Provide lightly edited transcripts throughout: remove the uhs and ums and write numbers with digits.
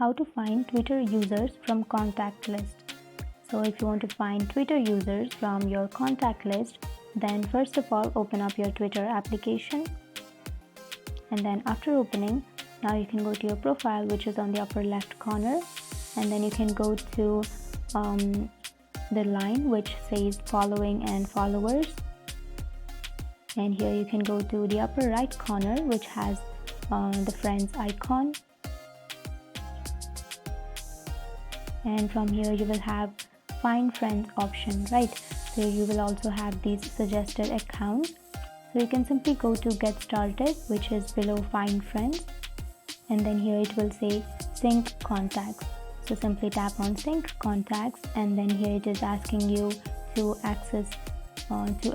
how to find Twitter users from contact list. So if you want to find Twitter users from your contact list, then first of all open up your Twitter application, and then after opening, now you can go to your profile, which is on the upper left corner, and then you can go to the line which says following and followers, and here you can go to the upper right corner which has the friends icon, and from here you will have find friends option, right? So you will also have these suggested accounts, so you can simply go to get started, which is below find friends, and then here it will say sync contacts. So simply tap on sync contacts, and then here it is asking you to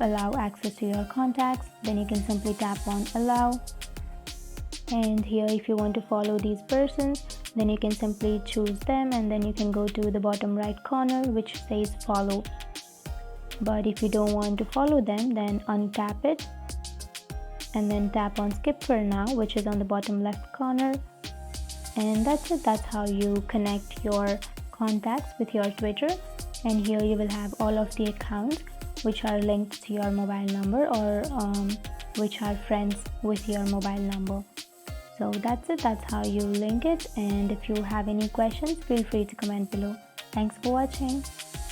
allow access to your contacts. Then you can simply tap on allow, and here if you want to follow these persons, then you can simply choose them, and then you can go to the bottom right corner which says follow. But if you don't want to follow them, then untap it and then tap on skip for now, which is on the bottom left corner. And that's it. That's how you connect your contacts with your Twitter. And here you will have all of the accounts which are linked to your mobile number, or which are friends with your mobile number. So that's it. That's how you link it. And if you have any questions, feel free to comment below. Thanks for watching.